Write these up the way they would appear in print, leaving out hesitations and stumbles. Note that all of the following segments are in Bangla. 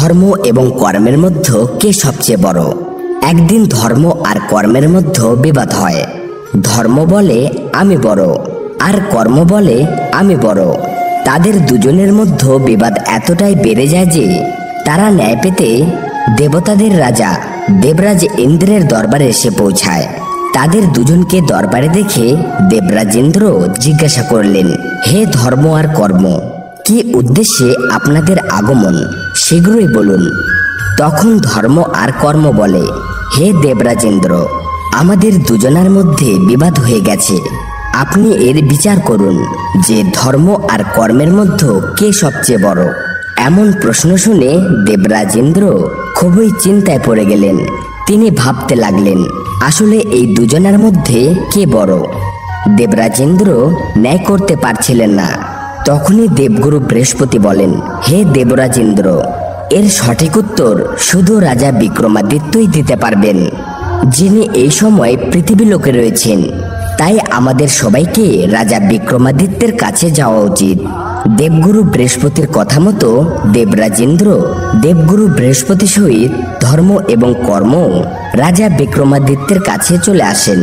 ধর্ম এবং কর্মের মধ্যে কে সবচেয়ে বড়। একদিন ধর্ম আর কর্মের মধ্যে বিবাদ হয়। ধর্ম বলে আমি বড়, আর কর্ম বলে আমি বড়। তাদের দুজনের মধ্যে বিবাদ এতটাই বেড়ে যায় যে তারা ন্যায় পেতে দেবতাদের রাজা দেবরাজ ইন্দ্রের দরবারে এসে পৌঁছায়। তাদের দুজনকে দরবারে দেখে দেবরাজ ইন্দ্র জিজ্ঞাসা করলেন, হে ধর্ম আর কর্ম, কি উদ্দেশ্যে আপনাদের আগমন, শীঘ্রই বলুন। তখন ধর্ম আর কর্ম বলে, হে দেবরাজ ইন্দ্র, আমাদের দুজনের মধ্যে বিবাদ হয়ে গেছে। আপনি এর বিচার করুন যে ধর্ম আর কর্মের মধ্যে কে সবচেয়ে বড়। এমন প্রশ্ন শুনে দেবরাজ ইন্দ্র খুবই চিন্তায় পড়ে গেলেন। তিনি ভাবতে লাগলেন, আসলে এই দুজনের মধ্যে কে বড়। দেবরাজ ইন্দ্র ন্যায় করতে পারছিলেন না। তখনই দেবগুরু বৃহস্পতি বলেন, হে দেবরাজ ইন্দ্র, এর সঠিক উত্তর শুধু রাজা বিক্রমাদিত্যই দিতে পারবেন, যিনি এই সময় পৃথিবী লোকে রয়েছেন। তাই আমাদের সবাইকে রাজা বিক্রমাদিত্যের কাছে যাওয়া উচিত। দেবগুরু বৃহস্পতির কথা মতো দেবরাজ ইন্দ্র দেবগুরু বৃহস্পতি সহিত ধর্ম এবং কর্ম রাজা বিক্রমাদিত্যের কাছে চলে আসেন।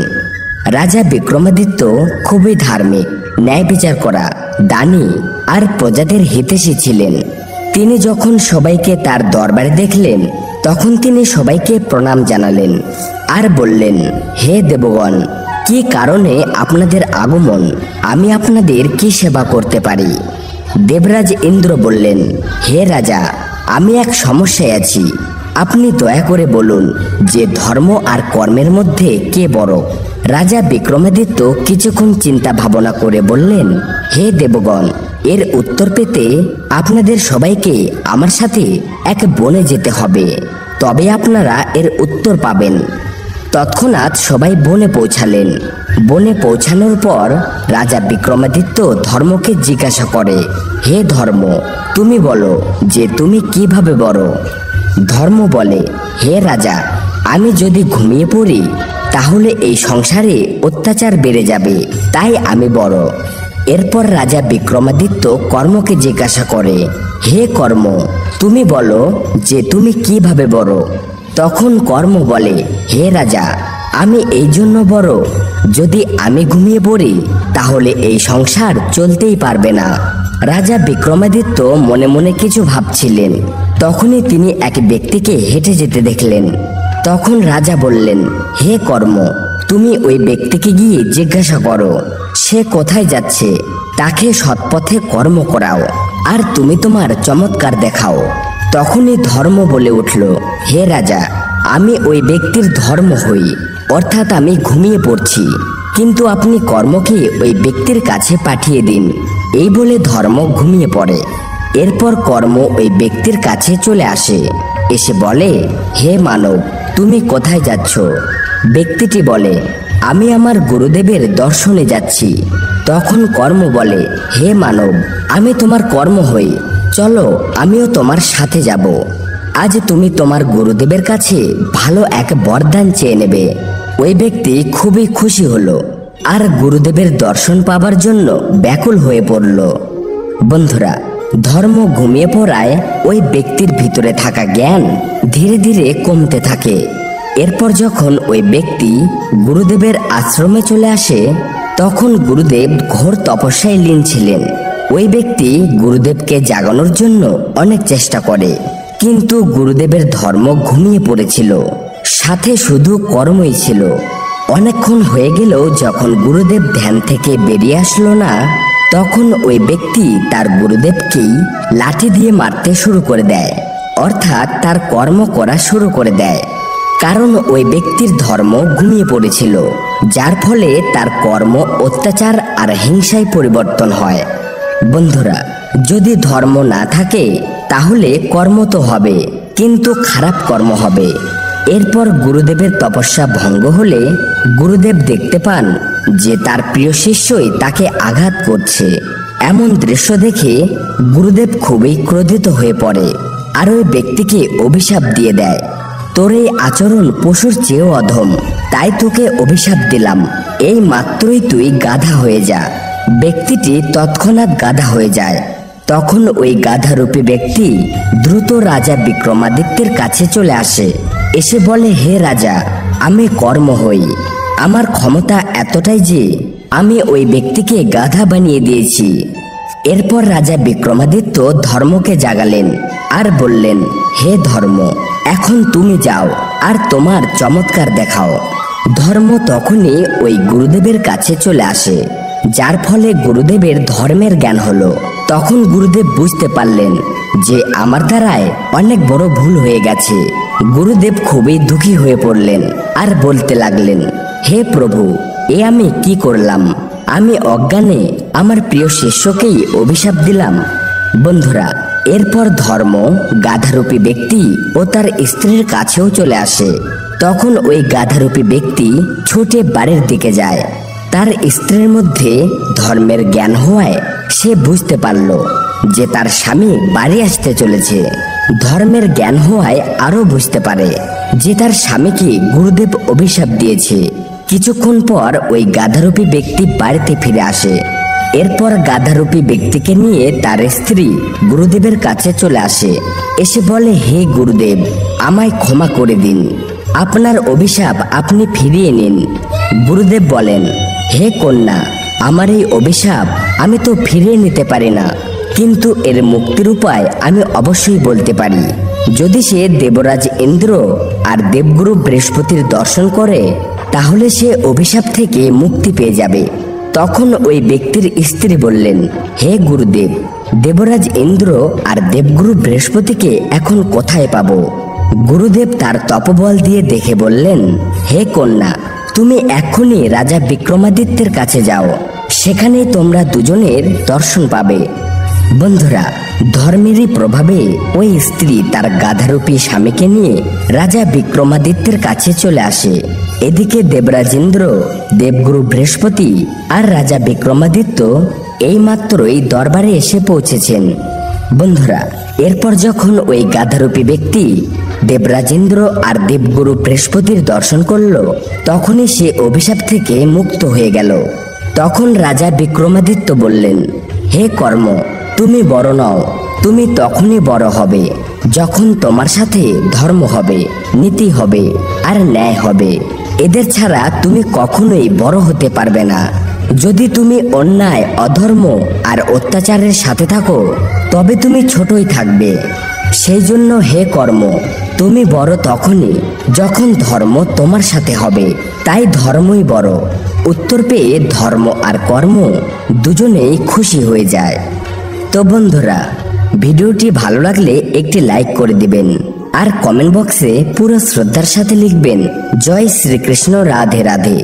রাজা বিক্রমাদিত্য খুবই ধার্মিক, ন্যায় বিচার করা, দানী আর প্রজাদের হিতৈষী ছিলেন। তিনি যখন সবাইকে তার দরবারে দেখলেন, তখন তিনি সবাইকে প্রণাম জানালেন আর বললেন, হে দেবগণ, কি কারণে আপনাদের আগমন, আমি আপনাদের কি সেবা করতে পারি। দেবরাজ ইন্দ্র বললেন, হে রাজা, আমি এক সমস্যায় আছি। আপনি দয়া করে বলুন যে ধর্ম আর কর্মের মধ্যে কে বড়। রাজা বিক্রমাদিত্য কিছুক্ষণ চিন্তা ভাবনা করে বললেন, হে দেবগণ, এর উত্তর পেতে আপনাদের সবাইকে আমার সাথে এক বনে যেতে হবে, তবে আপনারা এর উত্তর পাবেন। তৎক্ষণাৎ সবাই বনে পৌঁছালেন। বনে পৌঁছানোর পর রাজা বিক্রমাদিত্য ধর্মকে জিজ্ঞাসা করে, হে ধর্ম, তুমি বলো যে তুমি কিভাবে বড়। ধর্ম বলে, হে রাজা, আমি যদি ঘুমিয়ে পড়ি তাহলে এই সংসারে অত্যাচার বেড়ে যাবে, তাই আমি বড়। এরপর রাজা বিক্রমাদিত্য কর্মকে জিজ্ঞাসা করে, হে কর্ম, তুমি বলো যে তুমি কিভাবে বড়। তখন কর্ম বলে, হে রাজা, আমি এই জন্য বড়, যদি আমি ঘুমিয়ে পড়ি তাহলে এই সংসার চলতেই পারবে না। রাজা বিক্রমাদিত্য মনে মনে কিছু ভাবছিলেন। তখনই তিনি এক ব্যক্তিকে হেঁটে যেতে দেখলেন। তখন রাজা বললেন, হে কর্ম, তুমি ওই ব্যক্তিকে গিয়ে জিজ্ঞাসা করো সে কোথায় যাচ্ছে, তাকে সৎপথে কর্ম করাও, আর তুমি তোমার চমৎকার দেখাও। তখনই ধর্ম বলে উঠল, হে রাজা, আমি ওই ব্যক্তির ধর্ম হই, অর্থাৎ আমি ঘুমিয়ে পড়ছি, কিন্তু আপনি কর্মকে ওই ব্যক্তির কাছে পাঠিয়ে দিন। এই বলে ধর্ম ঘুমিয়ে পড়ে। এরপর কর্ম ওই ব্যক্তির কাছে চলে আসে, এসে বলে, হে মানব, তুমি কোথায় যাচ্ছ। ব্যক্তিটি বলে, আমি আমার গুরুদেবের দর্শনে যাচ্ছি। তখন কর্ম বলে, হে মানব, আমি তোমার কর্ম হই, চলো আমিও তোমার সাথে যাব। আজ তুমি তোমার গুরুদেবের কাছে ভালো এক বরদান চেয়ে নেবে। ওই ব্যক্তি খুবই খুশি হলো আর গুরুদেবের দর্শন পাবার জন্য ব্যাকুল হয়ে পড়ল। বন্ধুরা, ধর্ম ঘুমিয়ে পড়ায় ওই ব্যক্তির ভিতরে থাকা জ্ঞান ধীরে ধীরে কমতে থাকে। এরপর যখন ওই ব্যক্তি গুরুদেবের আশ্রমে চলে আসে, তখন গুরুদেব ঘোর তপস্যায় লীন ছিলেন। ওই ব্যক্তি গুরুদেবকে জাগানোর জন্য অনেক চেষ্টা করে, কিন্তু গুরুদেবের ধর্ম ঘুমিয়ে পড়েছিল, সাথে শুধু কর্মই ছিল। অনেকক্ষণ হয়ে গেলেও যখন গুরুদেব ধ্যান থেকে বেরিয়ে আসলো না, তখন ওই ব্যক্তি তার গুরুদেবকেই লাঠি দিয়ে মারতে শুরু করে দেয়, অর্থাৎ তার কর্ম করা শুরু করে দেয়। কারণ ওই ব্যক্তির ধর্ম ঘুমিয়ে পড়েছিল, যার ফলে তার কর্ম অত্যাচার আর হিংসায় পরিবর্তন হয়। বন্ধুরা, যদি ধর্ম না থাকে তাহলে কর্ম তো হবে, কিন্তু খারাপ কর্ম হবে। এরপর গুরুদেবের তপস্যা ভঙ্গ হলে গুরুদেব দেখতে পান যে তার প্রিয় শিষ্যই তাকে আঘাত করছে। এমন দৃশ্য দেখে গুরুদেব খুবই ক্রোধিত হয়ে পড়ে আর ওই ব্যক্তিকে অভিশাপ দিয়ে দেয়, তোর এই আচরণ পশুর চেয়েও অধম, তাই তোকে অভিশাপ দিলাম, এই মাত্রই তুই গাধা হয়ে যা। ব্যক্তিটি তৎক্ষণাৎ গাধা হয়ে যায়। তখন ওই গাধারূপী ব্যক্তি দ্রুত রাজা বিক্রমাদিত্যের কাছে চলে আসে, এসে বলে, হে রাজা, আমি কর্ম হই। আমার ক্ষমতা এতটাই যে আমি ওই ব্যক্তিকে গাধা বানিয়ে দিয়েছি। এরপর রাজা বিক্রমাদিত্য ধর্মকে জাগালেন আর বললেন, হে ধর্ম, এখন তুমি যাও আর তোমার চমৎকার দেখাও। ধর্ম তখনই ওই গুরুদেবের কাছে চলে আসে, যার ফলে গুরুদেবের ধর্মের জ্ঞান হলো। তখন গুরুদেব বুঝতে পারলেন যে আমার দ্বারায় অনেক বড় ভুল হয়ে গেছে। গুরুদেব খুবই দুঃখী হয়ে পড়লেন আর বলতে লাগলেন, হে প্রভু, এ আমি কি করলাম? আমি অজ্ঞানে আমার প্রিয় শিষ্যকেই অভিশাপ দিলাম। বন্ধুরা, এরপর ধর্ম গাধারূপী ব্যক্তি ও তার স্ত্রীর কাছেও চলে আসে। তখন ওই গাধারূপী ব্যক্তি ছুটে বাড়ির দিকে যায়। তার স্ত্রীর মধ্যে ধর্মের জ্ঞান হওয়ায় সে বুঝতে পারল যে তার স্বামী বাড়ি আসতে চলেছে। ধর্মের জ্ঞান হওয়ায় আরো বুঝতে পারে যে তার স্বামীকে গুরুদেব অভিশাপ দিয়েছে। কিছুক্ষণ পর ওই গাধারূপী ব্যক্তি বাড়িতে ফিরে আসে। এরপর গাধারূপী ব্যক্তিকে নিয়ে তার স্ত্রী গুরুদেবের কাছে চলে আসে, এসে বলে, হে গুরুদেব, আমায় ক্ষমা করে দিন, আপনার অভিশাপ আপনি ফিরিয়ে নিন। গুরুদেব বলেন, হে কন্যা, আমার এই অভিশাপ আমি তো ফিরিয়ে নিতে পারি না, কিন্তু এর মুক্তির উপায় আমি অবশ্যই বলতে পারি। যদি সে দেবরাজ ইন্দ্র আর দেবগুরু বৃহস্পতির দর্শন করে তাহলে সে অভিশাপ থেকে মুক্তি পেয়ে যাবে। তখন ওই ব্যক্তির স্ত্রী বললেন, হে গুরুদেব, দেবরাজ ইন্দ্র আর দেবগুরু বৃহস্পতিকে এখন কোথায় পাবো? গুরুদেব তার তপবল দিয়ে দেখে বললেন, হে কন্যা, তুমি এক্ষুনি রাজা বিক্রমাদিত্যের কাছে যাও, সেখানেই তোমরা দুজনের দর্শন পাবে। বন্ধুরা, ধর্মেরই প্রভাবে ওই স্ত্রী তার গাধারূপী স্বামীকে নিয়ে রাজা বিক্রমাদিত্যের কাছে চলে আসে। এদিকে দেবরাজেন্দ্র, দেবগুরু বৃহস্পতি আর রাজা বিক্রমাদিত্য এইমাত্রই দরবারে এসে পৌঁছেছেন। বন্ধুরা, এরপর যখন ওই গাধারূপী ব্যক্তি দেবরাজেন্দ্র আর দেবগুরু বৃহস্পতির দর্শন করল, তখনই সে অভিশাপ থেকে মুক্ত হয়ে গেল। তখন রাজা বিক্রমাদিত্য বললেন, হে কর্ম, তুমি বড় নও, তুমি তখনই বড় হবে যখন তোমার সাথে ধর্ম হবে, নীতি হবে আর ন্যায় হবে। এদের ছাড়া তুমি কখনোই বড় হতে পারবে না। যদি তুমি অন্যায়, অধর্ম আর অত্যাচারের সাথে থাকো তবে তুমি ছোটই থাকবে। সেই জন্য হে কর্ম, তুমি বড় তখনই যখন ধর্ম তোমার সাথে হবে, তাই ধর্মই বড়। উত্তর পেয়ে ধর্ম আর কর্ম দুজনেই খুশি হয়ে যায়। তো বন্ধুরা, ভিডিওটি ভালো লাগলে একটি লাইক করে দিবেন আর কমেন্ট বক্সে পুরো শ্রদ্ধার সাথে লিখবেন, জয় শ্রীকৃষ্ণ, রাধে রাধে।